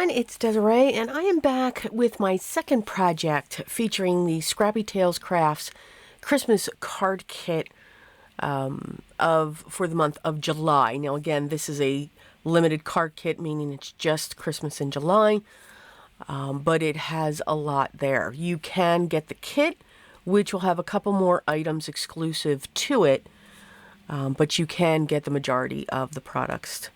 everyone, it's Desiree, and I am back with my second project featuring the Scrappy Tails Crafts Christmas card kit for the month of July. Now again, this is a limited card kit, meaning it's just Christmas in July, but it has a lot there. You can get the kit, which will have a couple more items exclusive to it, but you can get the majority of the products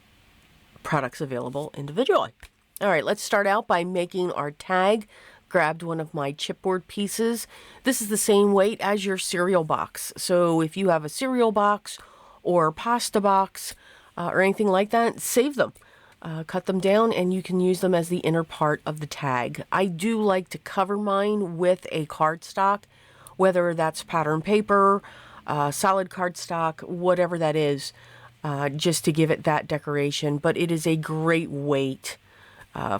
available individually. All right, let's start out by making our tag. Grabbed one of my chipboard pieces. This is the same weight as your cereal box. So if you have a cereal box or pasta box or anything like that, save them. Cut them down and you can use them as the inner part of the tag. I do like to cover mine with a cardstock, whether that's pattern paper, solid cardstock, whatever that is, just to give it that decoration. But it is a great weight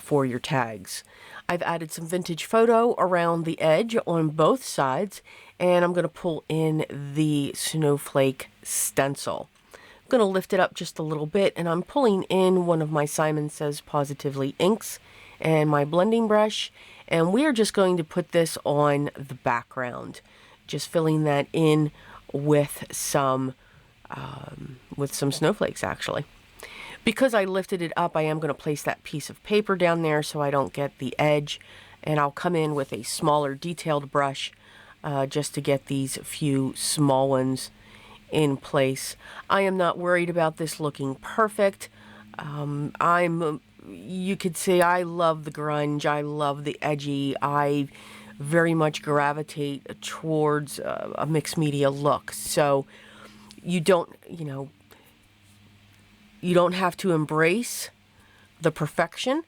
for your tags. I've added some vintage photo around the edge on both sides, and I'm going to pull in the snowflake stencil. I'm going to lift it up just a little bit, and I'm pulling in one of my Simon Says Positively inks and my blending brush, and we are just going to put this on the background, just filling that in with some snowflakes actually. Because I lifted it up, I am going to place that piece of paper down there so I don't get the edge, and I'll come in with a smaller detailed brush just to get these few small ones in place. I am not worried about this looking perfect. You could say I love the grunge, I love the edgy, I very much gravitate towards a mixed media look. So you don't have to embrace the perfection.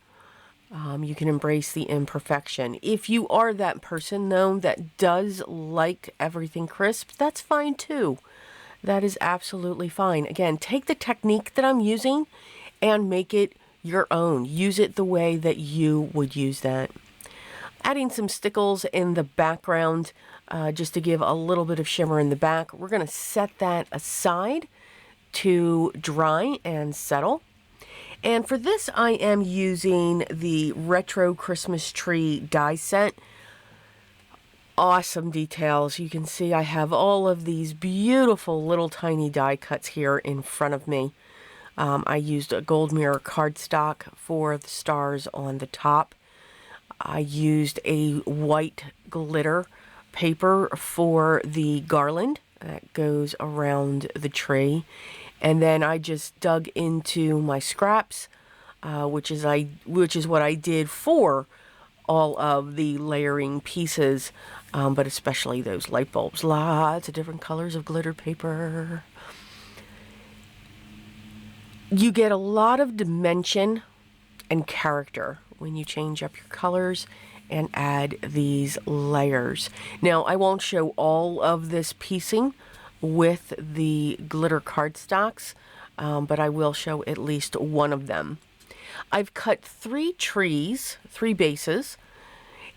You can embrace the imperfection. If you are that person, though, that does like everything crisp, that's fine too. That is absolutely fine. Again, take the technique that I'm using and make it your own. Use it the way that you would use that. Adding some stickles in the background just to give a little bit of shimmer in the back. We're going to set that aside to dry and settle. And for this, I am using the Retro Christmas Tree die set. Awesome details. You can see I have all of these beautiful little tiny die cuts here in front of me. I used a gold mirror cardstock for the stars on the top. I used a white glitter paper for the garland that goes around the tree. And then I just dug into my scraps, which is what I did for all of the layering pieces, but especially those light bulbs. Lots of different colors of glitter paper. You get a lot of dimension and character when you change up your colors and add these layers. Now, I won't show all of this piecing with the glitter cardstocks, but I will show at least one of them. I've cut 3 trees, 3 bases,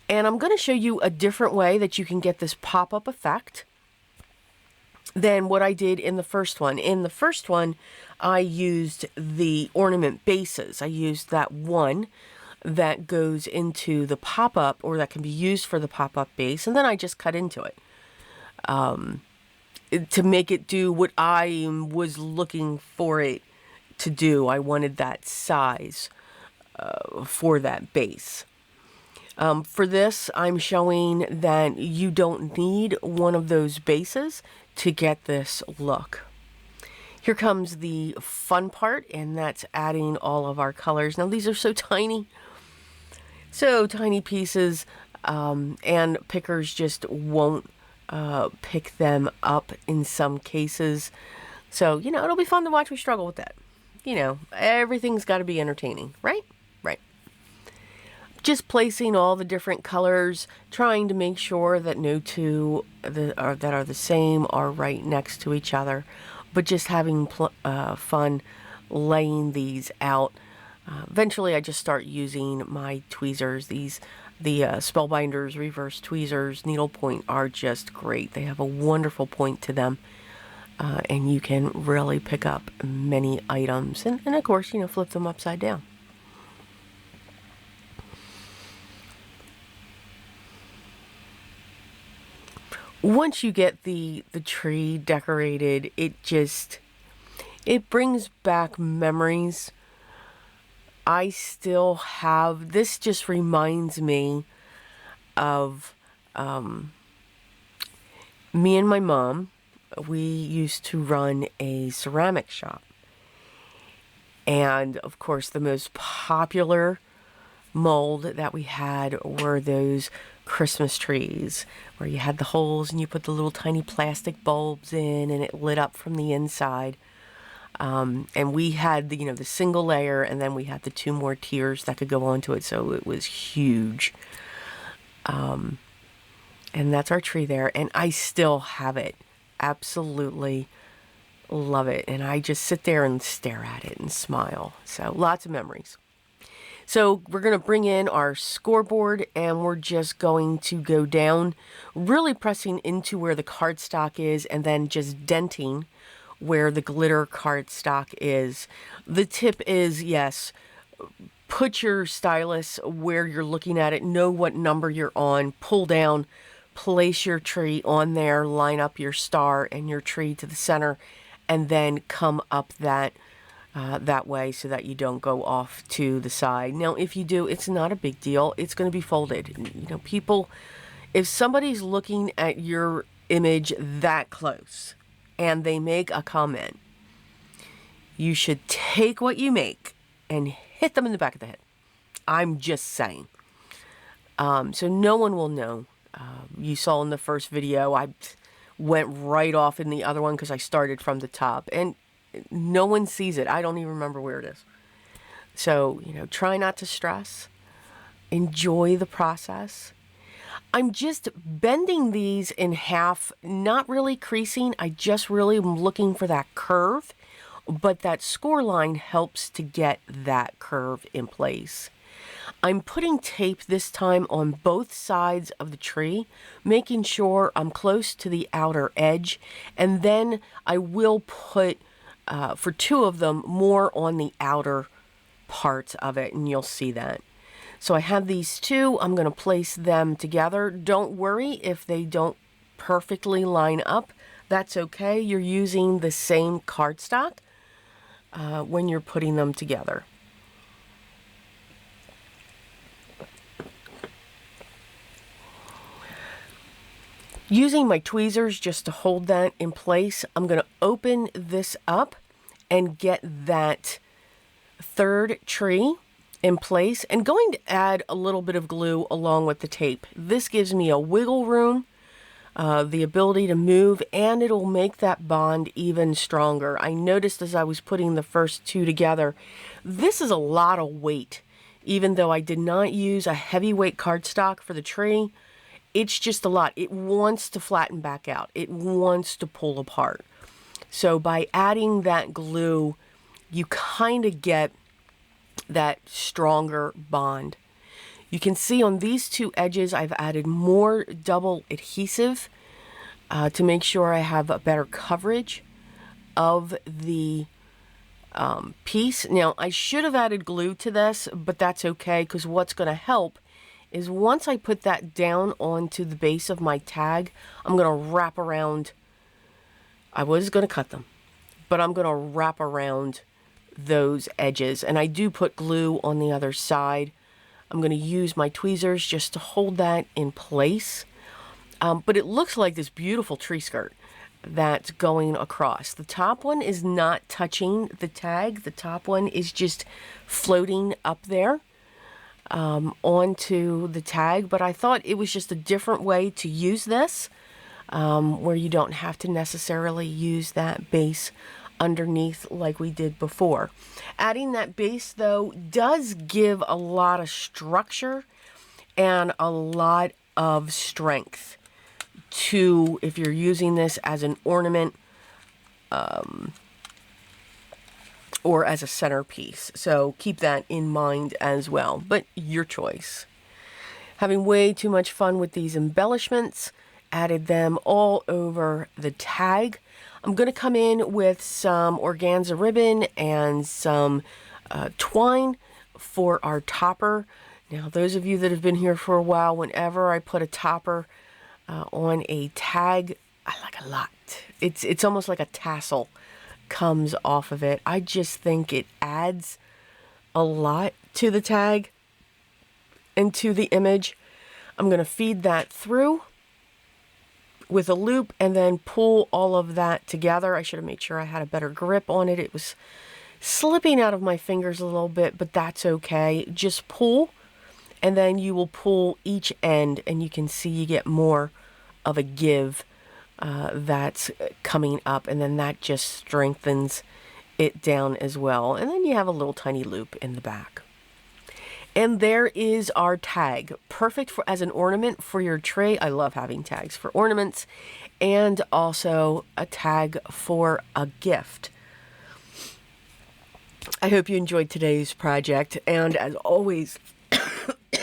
and I'm going to show you a different way that you can get this pop-up effect than what I did in the first one. In the first one, I used the ornament bases. I used that one that goes into the pop-up, or that can be used for the pop-up base, and then I just cut into it to make it do what I was looking for it to do. I wanted that size for that base. For this, I'm showing that you don't need one of those bases to get this look. Here comes the fun part, and that's adding all of our colors. Now, these are so tiny pieces, and pickers just won't pick them up in some cases. So, it'll be fun to watch me struggle with that. Everything's got to be entertaining, right? Right. Just placing all the different colors, trying to make sure that no two that are the same are right next to each other, but just having fun laying these out. Eventually, I just start using my tweezers. The Spellbinders reverse tweezers, needlepoint, are just great. They have a wonderful point to them, and you can really pick up many items. And of course, flip them upside down. once you get the tree decorated, it brings back memories. I still have, this just reminds me of me and my mom. We used to run a ceramic shop. And of course, the most popular mold that we had were those Christmas trees where you had the holes and you put the little tiny plastic bulbs in and it lit up from the inside. And we had the, the single layer, and then we had the 2 more tiers that could go onto it. So it was huge. And that's our tree there. And I still have it. Absolutely love it. And I just sit there and stare at it and smile. So lots of memories. So we're going to bring in our scoreboard, and we're just going to go down, really pressing into where the cardstock is, and then just denting where the glitter cardstock is. The tip is, yes, put your stylus where you're looking at it, know what number you're on, pull down, place your tree on there, line up your star and your tree to the center, and then come up that way so that you don't go off to the side. Now, if you do, it's not a big deal. It's going to be folded. People, if somebody's looking at your image that close and they make a comment, you should take what you make and hit them in the back of the head. I'm just saying. So no one will know. You saw in the first video, I went right off in the other one because I started from the top. And no one sees it. I don't even remember where it is. So, try not to stress. Enjoy the process. I'm just bending these in half, not really creasing. I just really am looking for that curve, but that score line helps to get that curve in place. I'm putting tape this time on both sides of the tree, making sure I'm close to the outer edge, and then I will put for 2 of them more on the outer parts of it, and you'll see that. So I have these 2. I'm going to place them together. Don't worry if they don't perfectly line up. That's okay. You're using the same cardstock when you're putting them together. Using my tweezers just to hold that in place, I'm going to open this up and get that 3rd tree in place, and going to add a little bit of glue along with the tape. This gives me a wiggle room, the ability to move, and it'll make that bond even stronger. I noticed as I was putting the first 2 together, this is a lot of weight. Even though I did not use a heavyweight cardstock for the tree, it's just a lot. It wants to flatten back out. It wants to pull apart. So by adding that glue, you kind of get that stronger bond. You can see on these 2 edges, I've added more double adhesive to make sure I have a better coverage of the piece. Now, I should have added glue to this, but that's okay, because what's going to help is once I put that down onto the base of my tag, I'm going to wrap around. I was going to cut them, but I'm going to wrap around those edges. And I do put glue on the other side. I'm going to use my tweezers just to hold that in place. But it looks like this beautiful tree skirt that's going across. The top one is not touching the tag. The top one is just floating up there onto the tag. But I thought it was just a different way to use this, where you don't have to necessarily use that base underneath like we did before. Adding that base, though, does give a lot of structure and a lot of strength to, if you're using this as an ornament or as a centerpiece. So keep that in mind as well, but your choice. Having way too much fun with these embellishments, added them all over the tag. I'm going to come in with some organza ribbon and some twine for our topper. Now, those of you that have been here for a while, whenever I put a topper on a tag. I like a lot. It's almost like a tassel comes off of it. I just think it adds a lot to the tag and to the image. I'm going to feed that through with a loop and then pull all of that together. I should have made sure I had a better grip on it. It was slipping out of my fingers a little bit, but that's okay. Just pull, and then you will pull each end, and you can see you get more of a give that's coming up, and then that just strengthens it down as well. And then you have a little tiny loop in the back. And there is our tag, perfect for as an ornament for your tray. I love having tags for ornaments, and also a tag for a gift. I hope you enjoyed today's project, and as always,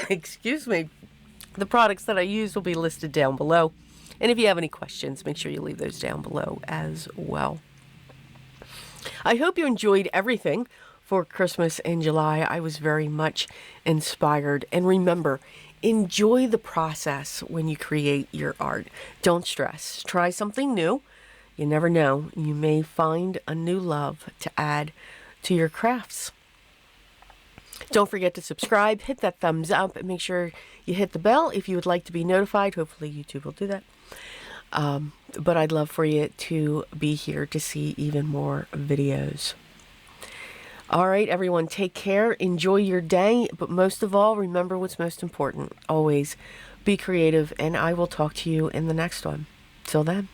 excuse me, the products that I use will be listed down below. And if you have any questions, make sure you leave those down below as well. I hope you enjoyed everything for Christmas in July. I was very much inspired. And remember, enjoy the process when you create your art. Don't stress. Try something new. You never know. You may find a new love to add to your crafts. Don't forget to subscribe, hit that thumbs up, and make sure you hit the bell if you would like to be notified. Hopefully YouTube will do that. But I'd love for you to be here to see even more videos. All right, everyone, take care. Enjoy your day. But most of all, remember what's most important. Always be creative, and I will talk to you in the next one. Till then.